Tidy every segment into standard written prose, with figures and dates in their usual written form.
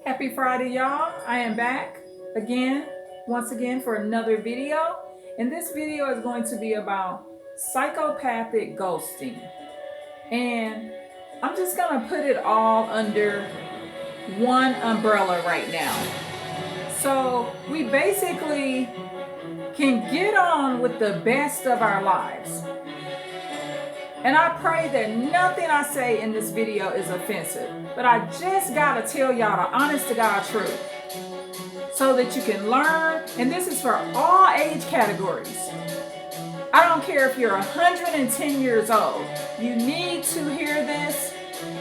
Happy Friday, y'all. I am back again, once again, for another video. And this video is going to be about psychopathic ghosting. And I'm just going to put it all under one umbrella right now. So we basically can get on with the best of our lives. And I pray that nothing I say in this video is offensive. But I just gotta tell y'all the honest to God truth so that you can learn. And this is for all age categories. I don't care if you're 110 years old. You need to hear this.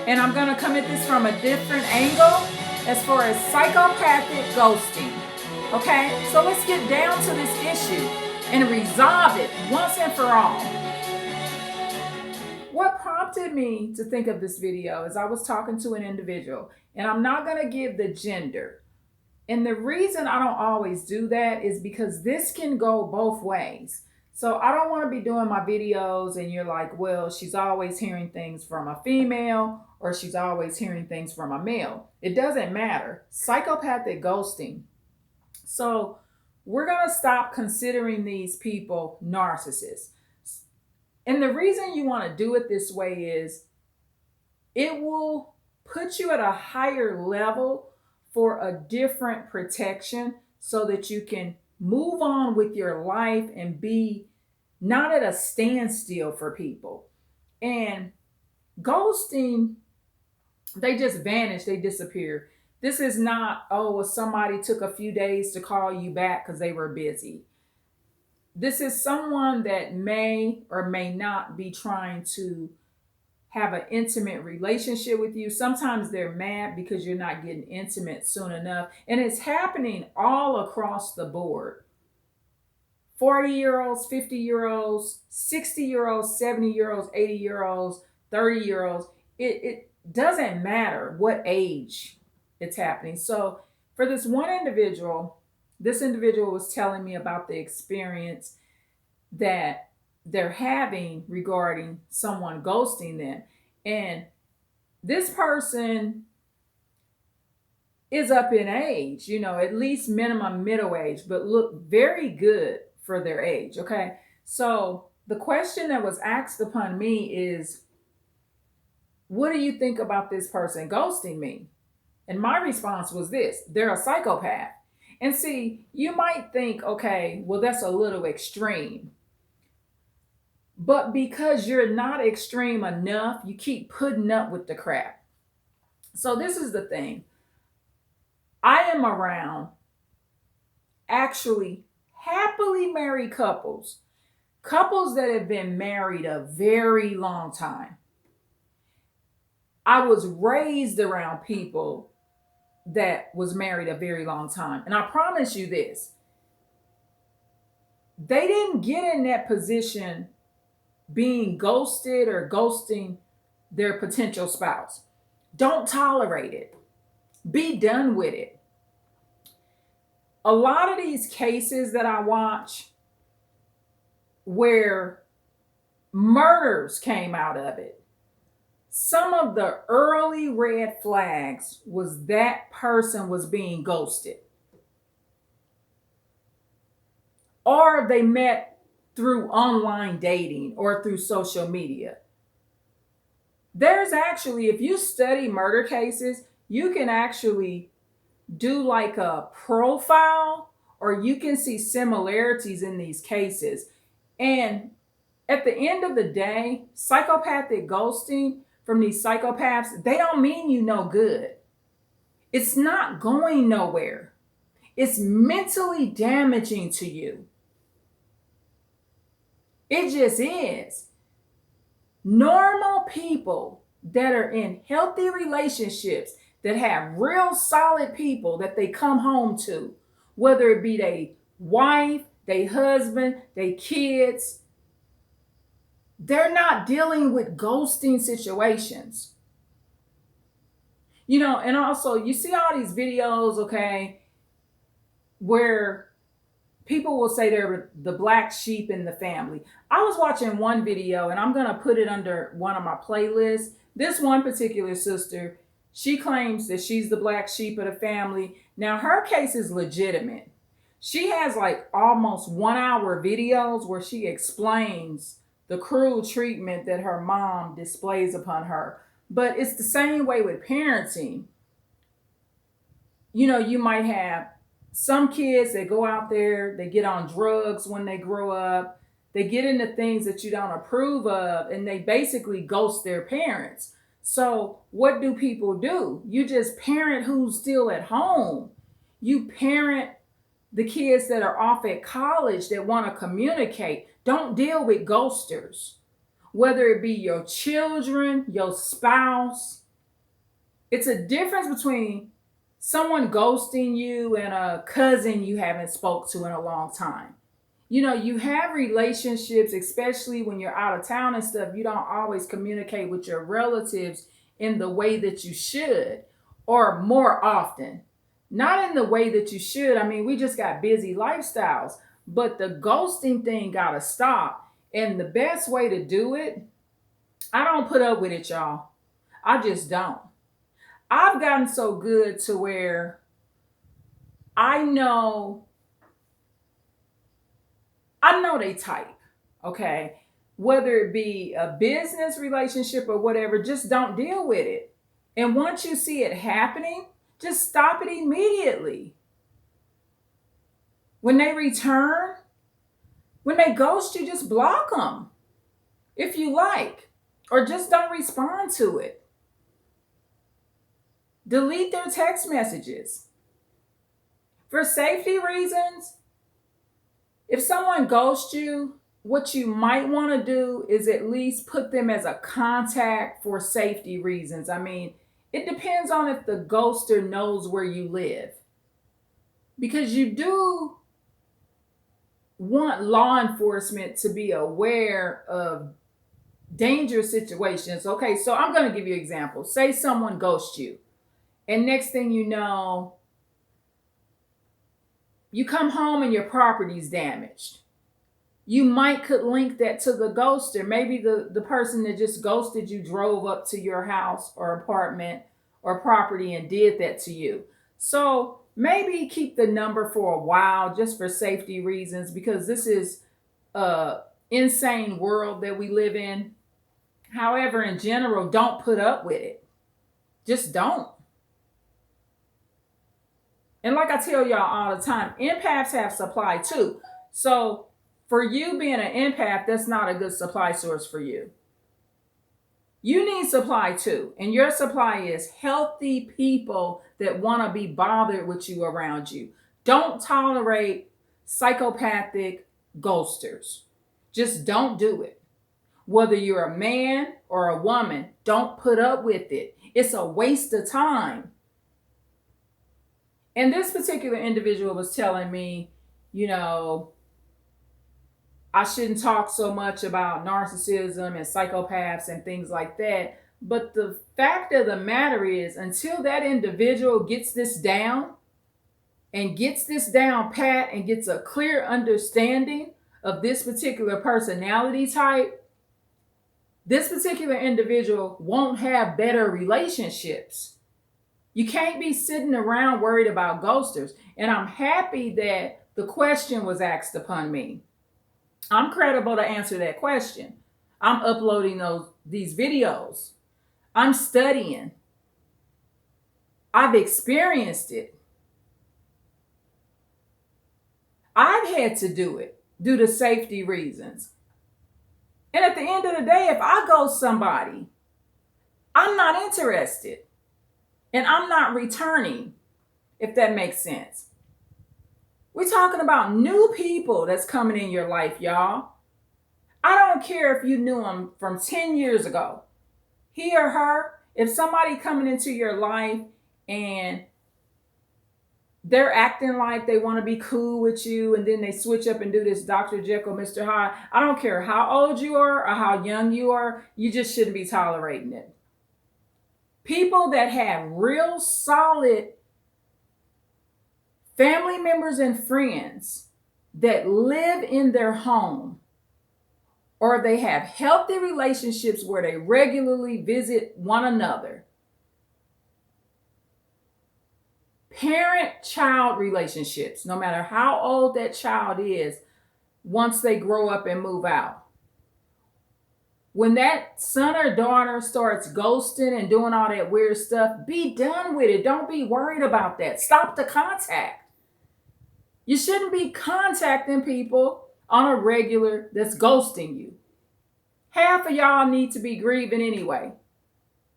And I'm gonna come at this from a different angle as far as psychopathic ghosting. Okay? So let's get down to this issue and resolve it once and for all. What prompted me to think of this video is I was talking to an individual, and I'm not going to give the gender. And the reason I don't always do that is because this can go both ways. So I don't want to be doing my videos and you're like, well, she's always hearing things from a female or she's always hearing things from a male. It doesn't matter. Psychopathic ghosting. So we're going to stop considering these people narcissists. And the reason you want to do it this way is it will put you at a higher level for a different protection so that you can move on with your life and be not at a standstill for people. And ghosting, they just vanish, they disappear. This is not, oh, well, somebody took a few days to call you back because they were busy. This is someone that may or may not be trying to have an intimate relationship with you. Sometimes they're mad because you're not getting intimate soon enough. And it's happening all across the board. 40-year-olds, 50-year-olds, 60-year-olds, 70-year-olds, 80-year-olds, 30-year-olds. It doesn't matter what age it's happening. So for this one individual, this individual was telling me about the experience that they're having regarding someone ghosting them. And this person is up in age, at least minimum middle age, but look very good for their age. Okay. So the question that was asked upon me is, what do you think about this person ghosting me? And my response was this: they're a psychopath. And see, you might think, okay, well, that's a little extreme. But because you're not extreme enough, you keep putting up with the crap. So this is the thing. I am around actually happily married couples that have been married a very long time. I was raised around people that was married a very long time. And I promise you this, they didn't get in that position being ghosted or ghosting their potential spouse. Don't tolerate it. Be done with it. A lot of these cases that I watch where murders came out of it, some of the early red flags was that person was being ghosted. Or they met through online dating or through social media. There's actually, if you study murder cases, you can actually do like a profile or you can see similarities in these cases. And at the end of the day, psychopathic ghosting from these psychopaths, they don't mean you no good. It's not going nowhere. It's mentally damaging to you. It just is. Normal people that are in healthy relationships, that have real solid people that they come home to, whether it be their wife, their husband, their kids, they're not dealing with ghosting situations. And also you see all these videos, okay, where people will say they're the black sheep in the family. I was watching one video, and I'm going to put it under one of my playlists. This one particular sister, She claims that she's the black sheep of the family. Now, her case is legitimate. She has like almost 1 hour videos where she explains the cruel treatment that her mom displays upon her. But it's the same way with parenting. You might have some kids that go out there, they get on drugs when they grow up, they get into things that you don't approve of, and they basically ghost their parents. So, what do people do? You just parent who's still at home. You parent the kids that are off at college that want to communicate. Don't deal with ghosters, whether it be your children, your spouse. It's a difference between someone ghosting you and a cousin you haven't spoke to in a long time. You have relationships, especially when you're out of town and stuff. You don't always communicate with your relatives in the way that you should, or more often. Not in the way that you should. I mean, we just got busy lifestyles, but the ghosting thing got to stop. And the best way to do it, I don't put up with it, y'all. I just don't. I've gotten so good to where I know they type, okay? Whether it be a business relationship or whatever, just don't deal with it. And once you see it happening, just stop it immediately. When they return, when they ghost you, just block them if you like, or just don't respond to it. Delete their text messages. For safety reasons, if someone ghosts you, what you might want to do is at least put them as a contact for safety reasons. I mean, it depends on if the ghoster knows where you live. Because you do want law enforcement to be aware of dangerous situations. Okay, so I'm going to give you an example. Say someone ghosts you, and next thing you know, you come home and your property's damaged. You might could link that to the ghoster. Maybe the person that just ghosted you drove up to your house or apartment or property and did that to you. So maybe keep the number for a while just for safety reasons, because this is a insane world that we live in. However, in general, don't put up with it. Just don't. And like I tell y'all all the time, empaths have supply too. So for you being an empath, that's not a good supply source for you. You need supply too. And your supply is healthy people that want to be bothered with you around you. Don't tolerate psychopathic ghosters. Just don't do it. Whether you're a man or a woman, don't put up with it. It's a waste of time. And this particular individual was telling me, I shouldn't talk so much about narcissism and psychopaths and things like that. But the fact of the matter is, until that individual gets this down and gets this down pat and gets a clear understanding of this particular personality type, this particular individual won't have better relationships. You can't be sitting around worried about ghosters. And I'm happy that the question was asked upon me. I'm credible to answer that question. I'm uploading these videos. I'm studying. I've experienced it. I've had to do it due to safety reasons. And at the end of the day, if I ghost somebody, I'm not interested. And I'm not returning, if that makes sense. We're talking about new people that's coming in your life, y'all. I don't care if you knew them from 10 years ago. He or her, if somebody coming into your life and they're acting like they want to be cool with you, and then they switch up and do this Dr. Jekyll, Mr. Hyde. I don't care how old you are or how young you are, you just shouldn't be tolerating it. People that have real solid family members and friends that live in their home, or they have healthy relationships where they regularly visit one another, Parent-child relationships, no matter how old that child is, once they grow up and move out. When that son or daughter starts ghosting and doing all that weird stuff, be done with it. Don't be worried about that. Stop the contact. You shouldn't be contacting people on a regular that's ghosting you. Half of y'all need to be grieving anyway.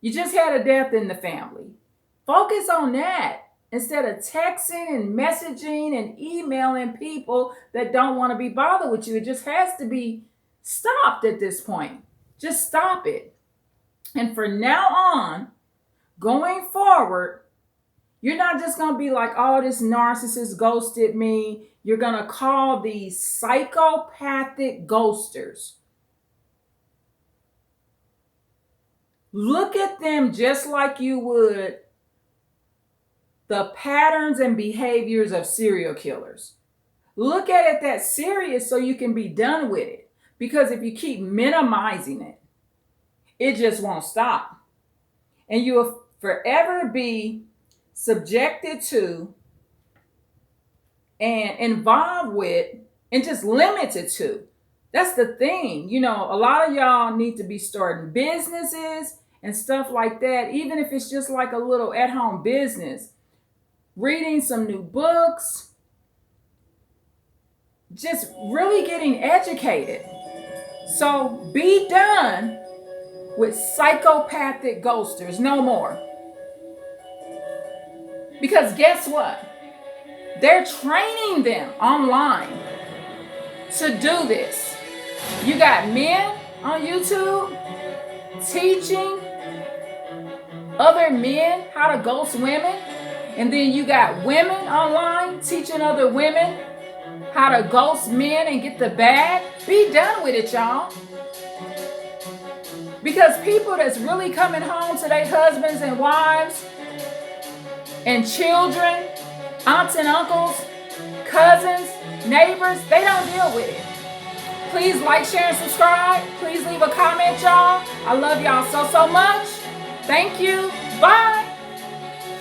You just had a death in the family. Focus on that instead of texting and messaging and emailing people that don't want to be bothered with you. It just has to be stopped at this point. Just stop it. And for now on, going forward, you're not just going to be like, oh, this narcissist ghosted me. You're going to call these psychopathic ghosters. Look at them just like you would the patterns and behaviors of serial killers. Look at it that serious so you can be done with it. Because if you keep minimizing it, it just won't stop. And you will forever be subjected to and involved with and just limited to. That's the thing. You know, a lot of y'all need to be starting businesses and stuff like that, even if it's just like a little at-home business. Reading some new books, just really getting educated. So be done with psychopathic ghosters, no more. Because guess what? They're training them online to do this. You got men on YouTube teaching other men how to ghost women. And then you got women online teaching other women how to ghost men and get the bag. Be done with it, y'all. Because people that's really coming home to their husbands and wives and children, aunts and uncles, cousins, neighbors, they don't deal with it. Please like, share, and subscribe. Please leave a comment, y'all. I love y'all so much. Thank you. Bye.